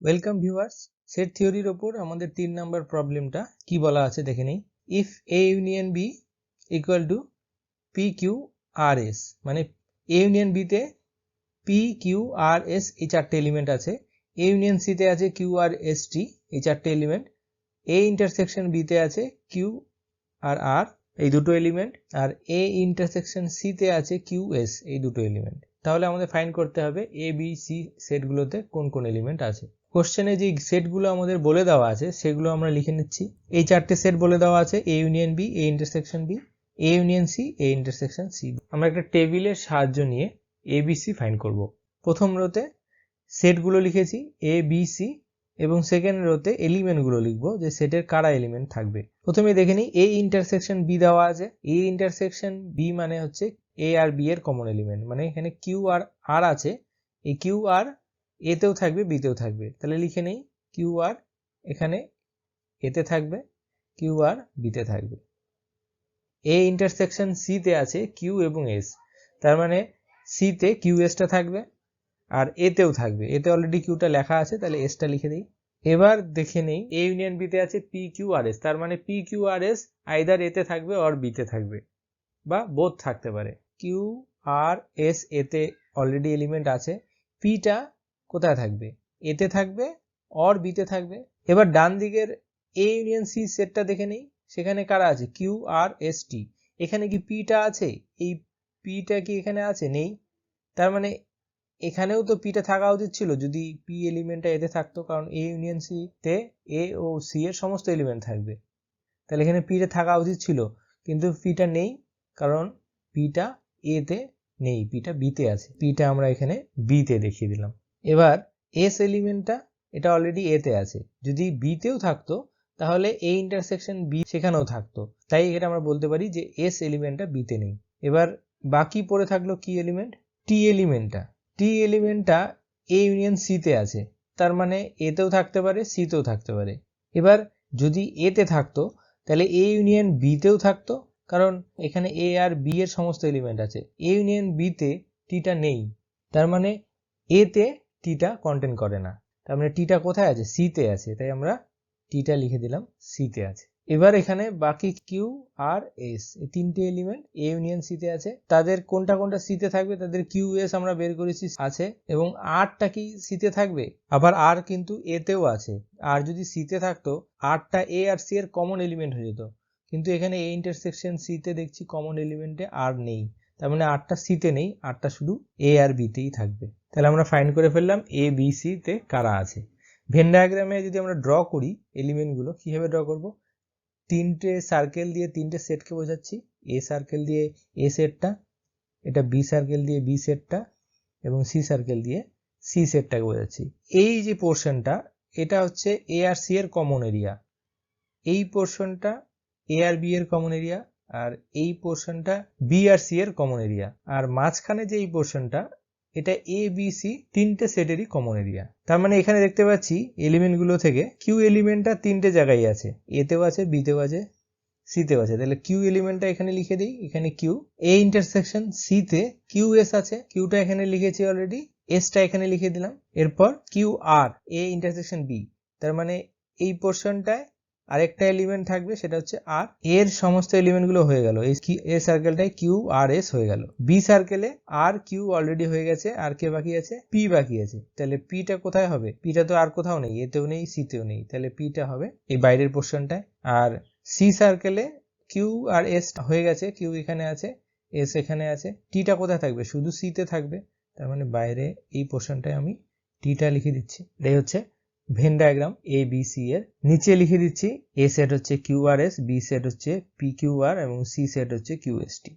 Welcome viewers, set থিওরির ওপর আমাদের 3 নাম্বার প্রবলেমটা কি বলা আছে দেখে নেই। If A union B equal to P Q R S, মানে এ ইউনিয়ন বিতে পি কিউ আর এস এই চারটে এলিমেন্ট আছে, এ ইউনিয়ন সিতে আছে কিউ আর এস টি এই চারটে এলিমেন্ট, এ ইন্টারসেকশন বিতে আছে কিউ আর আর এই দুটো এলিমেন্ট, আর এ ইন্টারসেকশন সিতে আছে কিউ এস এই দুটো এলিমেন্ট। তাহলে আমাদের ফাইন্ড করতে হবে এ বি সি সেটগুলোতে কোন কোন এলিমেন্ট আছে। কোশ্চেনে যে সেটগুলো আমাদের বলে দেওয়া আছে সেগুলো আমরা লিখে নিচ্ছি। এই চারটে সেট বলে দেওয়া আছে, A union B, A intersection B, A union C, A intersection C. আমরা একটা টেবিলের সাহায্য নিয়ে এ বি সি ফাইন্ড করব। প্রথম রোতে সেটগুলো লিখেছি এ বি সি, এবং সেকেন্ড রোতে এলিমেন্টগুলো লিখবো যে সেটের কারা এলিমেন্ট থাকবে। প্রথমে দেখে নিই এ ইন্টারসেকশন বি দেওয়া আছে। এ ইন্টারসেকশন বি মানে হচ্ছে এ আর বি এর কমন এলিমেন্ট, মানে এখানে কিউ আর আর আছে, এই কিউ আর এতেও থাকবে বিতেও থাকবে। তাহলে লিখে নেই কিউ আর এখানে এতে থাকবে, কিউ আর বিতে থাকবে। এ ইন্টারসেকশন সি তে আছে কিউ এবং এস, তার মানে সি তে কিউ এসটা থাকবে আর এতেও থাকবে, এতে অলরেডি কিউটা লেখা আছে, তাহলে এসটা লিখে দিই। এবার দেখে নেই এ ইউনিয়ন বিতে আছে পি কিউ আর এস, তার মানে P Q R S either এতে থাকবে অর বিতে থাকবে, বা বোথ থাকতে পারে। কিউ আর এস এতে অলরেডি এলিমেন্ট আছে, পিটা কোথায় থাকবে, এতে থাকবে অর বিতে থাকবে। এবার ডান দিকের এ ইউনিয়ন সি সেটটা দেখে নেই, সেখানে কারা আছে কিউ আর এস টি, এখানে কি পিটা আছে, এই পিটা কি এখানে আছে, নেই, তার মানে এখানেও তো পিটা থাকা উচিত ছিল যদি পি এলিমেন্টটা এতে থাকতো, কারণ এ ইউনিয়ন সি তে এ ও সি এর সমস্ত এলিমেন্ট থাকবে, তাহলে এখানে পিটা থাকা উচিত ছিল, কিন্তু পিটা নেই কারণ পিটা এতে নেই, পিটা বিতে আছে, পিটা আমরা এখানে বিতে দেখিয়ে দিলাম। এবার এস এলিমেন্টটা এটা অলরেডি এতে আছে, যদি বিতেও থাকতো তাহলে এ ইন্টারসেকশন বি সেখানেও থাকতো, তাই এটা আমরা বলতে পারি যে এস এলিমেন্টটা বিতে নেই। এবার বাকি পড়ে থাকলো কি এলিমেন্ট, টি এলিমেন্টটা। টি এলিমেন্টটা এ ইউনিয়ন সি তে আছে, তার মানে এতেও থাকতে পারে সিতেও থাকতে পারে। এবার যদি এতে থাকতো তাহলে এ ইউনিয়ন বিতেও থাকতো, কারণ এখানে এ আর বি এর সমস্ত এলিমেন্ট আছে। এ ইউনিয়ন বিতে টিটা নেই, তার মানে এতে টিটা কন্টেন করে না, তার মানে টিটা কোথায় আছে, সিতে আছে, তাই আমরা টিটা লিখে দিলাম সিতে আছে। এবার এখানে বাকি কিউ আর এস এই তিনটে এলিমেন্ট এ ইউনিয়ন সিতে আছে, তাদের কোনটা কোনটা সিতে থাকবে, তাদের কিউ এস আমরা বের করেছি আছে, এবং আরটা কি সিতে থাকবে, আবার আর কিন্তু এতেও আছে। আর যদি সিতে থাকতো আরটা এ আর সি এর কমন এলিমেন্ট হয়ে যেত, কিন্তু এখানে এ ইন্টারসেকশন সিতে দেখছি কমন এলিমেন্টে আর নেই, তার মানে আরটা সিতে নেই, আরটা শুধু এ আর বিতেই থাকবে। তাহলে আমরা ফাইন্ড করে ফেললাম এ বি সি তে কারা আছে। ভেন ডায়াগ্রামে যদি আমরা ড্র করি এলিমেন্টগুলো, কিভাবে ড্র করব, তিনটে সার্কেল দিয়ে তিনটে সেটকে বোঝাচ্ছি, এ সার্কেল দিয়ে এ সেটটা, এটা বি সার্কেল দিয়ে বি সেটটা, এবং সি সার্কেল দিয়ে সি সেটটাকে বোঝাচ্ছি। এই যে পোর্শনটা এটা হচ্ছে এ আর সি এর কমন এরিয়া, এই পোর্শনটা এ আর বি এর কমন এরিয়া, আর এই পোর্শনটা বি আর সি এর কমন এরিয়া, আর মাঝখানে যে এই পোর্শনটা এটা এ বি সি তিনটে সেটেরই কমন এরিয়া। তার মানে এখানে দেখতে পাচ্ছি এলিমেন্টগুলো থেকে কিউ এলিমেন্টটা তিনটে জায়গায় আছে, এতেও আছে বিতেও আছে সিতেও আছে, তাহলে কিউ এলিমেন্টটা এখানে লিখে দিই, এখানে কিউ। এ ইন্টারসেকশন সি তে কিউ এস আছে, কিউটা এখানে লিখেছি অলরেডি, এসটা এখানে লিখে দিলাম। এরপর Q R A intersection B, তার মানে এই পোর্শনটায় আরেকটা এলিমেন্ট থাকবে, সেটা হচ্ছে আর, এর সমস্ত এলিমেন্টগুলো হয়ে গেল, এ সার্কেলটায় কিউ আর এস হয়ে গেল। বি সার্কেলে আর কিউ অলরেডি হয়ে গেছে, আর কে বাকি আছে, পি বাকি আছে, তাহলে পিটা কোথায় হবে, পিটা তো আর কোথাও নেই, এতেও নেই সিতেও নেই, তাহলে পিটা হবে এই বাইরের পোর্শনটায়। আর সি সার্কেলে কিউ আর এস হয়ে গেছে, কিউ এখানে আছে এস এখানে আছে, টিটা কোথায় থাকবে, শুধু সিতে থাকবে, তার মানে বাইরে এই পোর্শনটায় আমি টিটা লিখে দিচ্ছি। এটাই হচ্ছে Venn diagram A B C এর। নিচে লিখে দিচ্ছি এ সেট হচ্ছে Q R S, B set হচ্ছে পি কিউ আর, এবং সি সেট হচ্ছে কিউ এস টি।